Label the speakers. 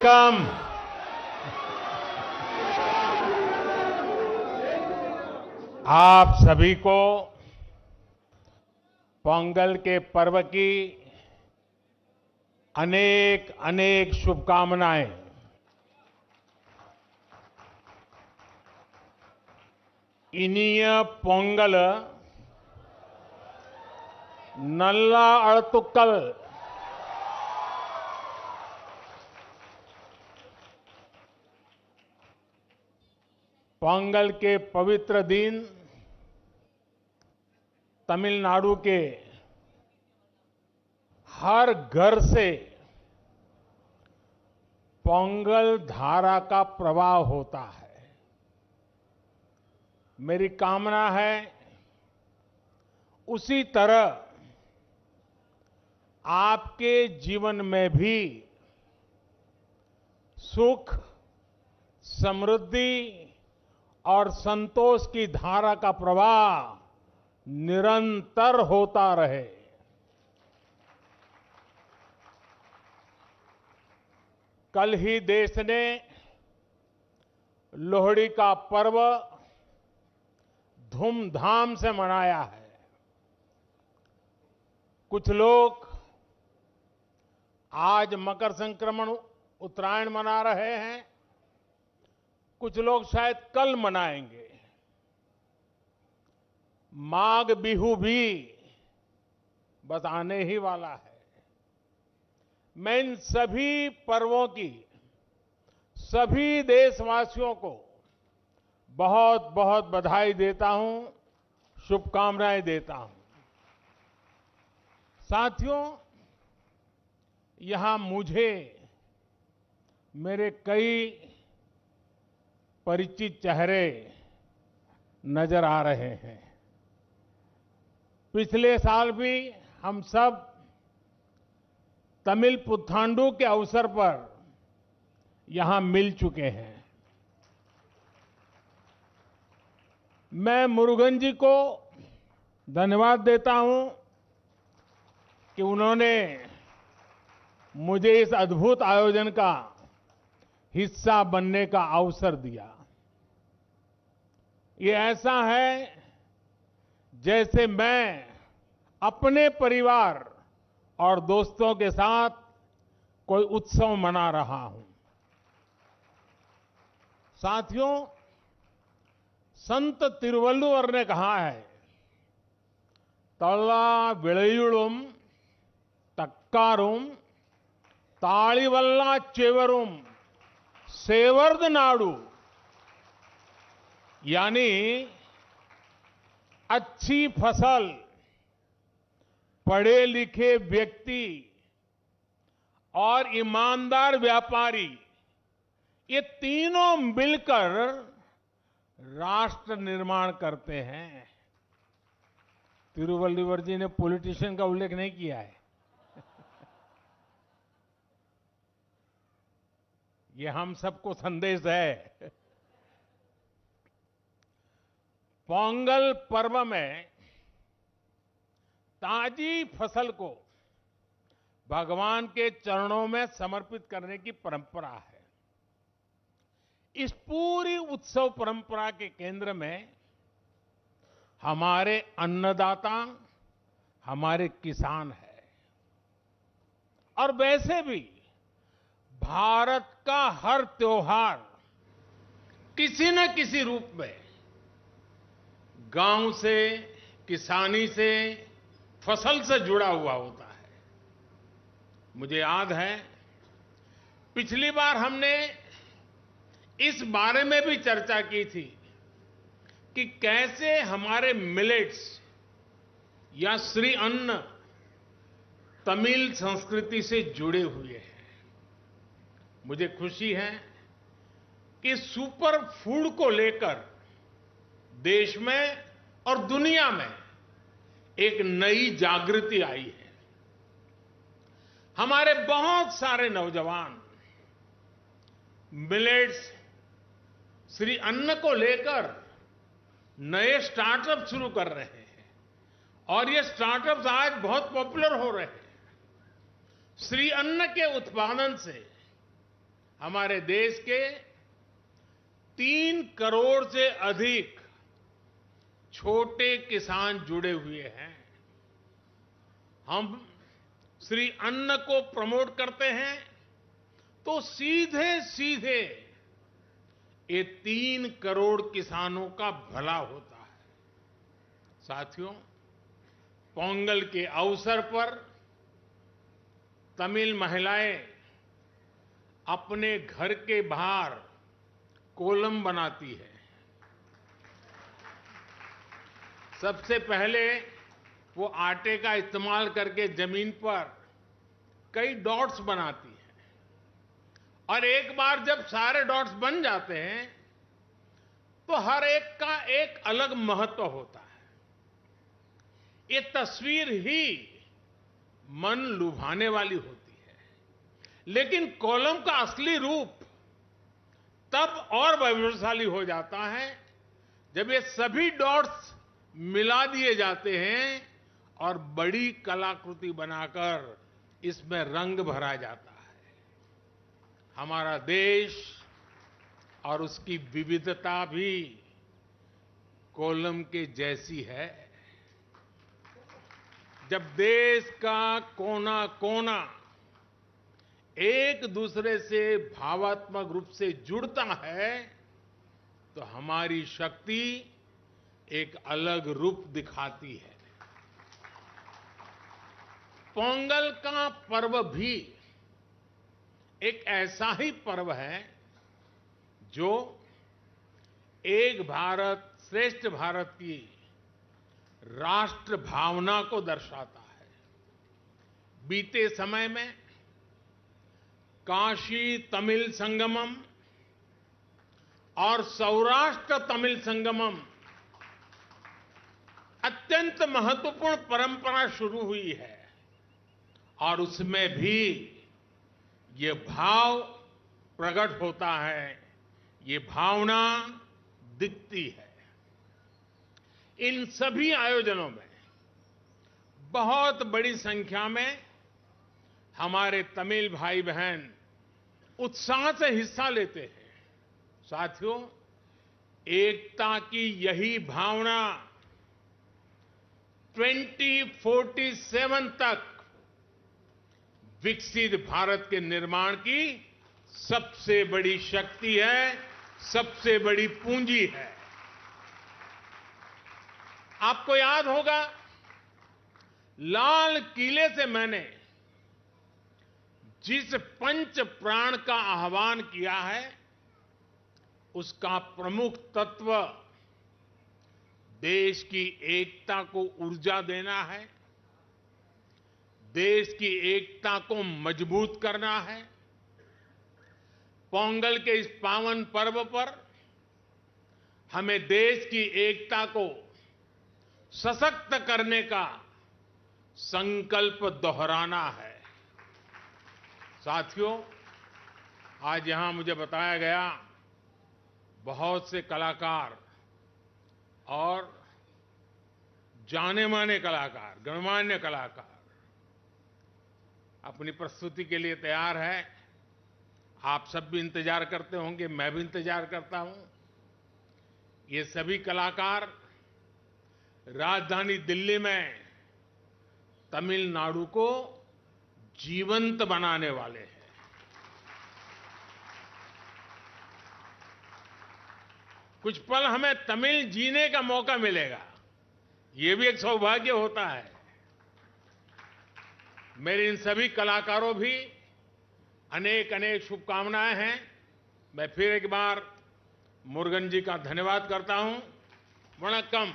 Speaker 1: कम आप सभी को पोंगल के पर्व की अनेक अनेक शुभकामनाएं। इनिय पोंगल नल्ला अड़तुक्कल। पोंगल के पवित्र दिन तमिलनाडु के हर घर से पोंगल धारा का प्रवाह होता है। मेरी कामना है उसी तरह आपके जीवन में भी सुख, समृद्धि और संतोष की धारा का प्रवाह निरंतर होता रहे। कल ही देश ने लोहड़ी का पर्व धूमधाम से मनाया है। कुछ लोग आज मकर संक्रमण उत्तरायण मना रहे हैं, कुछ लोग शायद कल मनाएंगे। माघ बिहू भी बस आने ही वाला है। मैं इन सभी पर्वों की सभी देशवासियों को बहुत बहुत बधाई देता हूं, शुभकामनाएं देता हूं। साथियों, यहां मुझे मेरे कई परिचित चेहरे नजर आ रहे हैं। पिछले साल भी हम सब तमिल पुथांडु के अवसर पर यहां मिल चुके हैं। मैं मुरुगन जी को धन्यवाद देता हूं कि उन्होंने मुझे इस अद्भुत आयोजन का हिस्सा बनने का अवसर दिया। ये ऐसा है जैसे मैं अपने परिवार और दोस्तों के साथ कोई उत्सव मना रहा हूं। साथियों, संत तिरुवल्लुवर ने कहा है, तल्ला विलयुलुम तक्कारुम तालिवल्ला चेवरुम सेवर्द नाडु, यानी अच्छी फसल, पढ़े लिखे व्यक्ति और ईमानदार व्यापारी, ये तीनों मिलकर राष्ट्र निर्माण करते हैं। तिरुवल्लुवर जी ने पॉलिटिशियन का उल्लेख नहीं किया है। ये हम सबको संदेश है। पोंगल पर्व में ताजी फसल को भगवान के चरणों में समर्पित करने की परंपरा है। इस पूरी उत्सव परंपरा के केंद्र में हमारे अन्नदाता, हमारे किसान है। और वैसे भी भारत का हर त्योहार किसी न किसी रूप में गांव से, किसानी से, फसल से जुड़ा हुआ होता है। मुझे याद है पिछली बार हमने इस बारे में भी चर्चा की थी कि कैसे हमारे मिलेट्स या श्री अन्न तमिल संस्कृति से जुड़े हुए हैं। मुझे खुशी है कि सुपर फूड को लेकर देश में और दुनिया में एक नई जागृति आई है। हमारे बहुत सारे नौजवान मिलेट्स, श्री अन्न को लेकर नए स्टार्टअप शुरू कर रहे हैं और ये स्टार्टअप्स आज बहुत पॉपुलर हो रहे हैं। श्री अन्न के उत्पादन से हमारे देश के 3 करोड़ से अधिक छोटे किसान जुड़े हुए हैं। हम श्री अन्न को प्रमोट करते हैं तो सीधे सीधे ये 3 करोड़ किसानों का भला होता है। साथियों, पोंगल के अवसर पर तमिल महिलाएं अपने घर के बाहर कोलम बनाती है। सबसे पहले वो आटे का इस्तेमाल करके जमीन पर कई डॉट्स बनाती है और एक बार जब सारे डॉट्स बन जाते हैं तो हर एक का एक अलग महत्व होता है। ये तस्वीर ही मन लुभाने वाली होती है, लेकिन कोलम का असली रूप तब और वैभवशाली हो जाता है जब ये सभी डॉट्स मिला दिए जाते हैं और बड़ी कलाकृति बनाकर इसमें रंग भरा जाता है। हमारा देश और उसकी विविधता भी कोलम के जैसी है। जब देश का कोना कोना एक दूसरे से भावात्मक रूप से जुड़ता है तो हमारी शक्ति एक अलग रूप दिखाती है। पोंगल का पर्व भी एक ऐसा ही पर्व है जो एक भारत श्रेष्ठ भारत की राष्ट्र भावना को दर्शाता है। बीते समय में काशी तमिल संगमम और सौराष्ट्र तमिल संगमम अत्यंत महत्वपूर्ण परंपरा शुरू हुई है और उसमें भी ये भाव प्रकट होता है, ये भावना दिखती है। इन सभी आयोजनों में बहुत बड़ी संख्या में हमारे तमिल भाई बहन उत्साह से हिस्सा लेते हैं। साथियों, एकता की यही भावना 2047 तक विकसित भारत के निर्माण की सबसे बड़ी शक्ति है, सबसे बड़ी पूंजी है। आपको याद होगा, लाल किले से मैंने जिस पंच प्राण का आह्वान किया है उसका प्रमुख तत्व देश की एकता को ऊर्जा देना है, देश की एकता को मजबूत करना है। पोंगल के इस पावन पर्व पर हमें देश की एकता को सशक्त करने का संकल्प दोहराना है। साथियों, आज यहां मुझे बताया गया बहुत से कलाकार और जाने माने कलाकार, गणमान्य कलाकार अपनी प्रस्तुति के लिए तैयार है। आप सब भी इंतजार करते होंगे, मैं भी इंतजार करता हूं। ये सभी कलाकार राजधानी दिल्ली में तमिलनाडु को जीवंत बनाने वाले हैं। कुछ पल हमें तमिल जीने का मौका मिलेगा, ये भी एक सौभाग्य होता है। मेरे इन सभी कलाकारों भी अनेक अनेक शुभकामनाएं हैं। मैं फिर एक बार मुरुगन जी का धन्यवाद करता हूं। वणक्कम।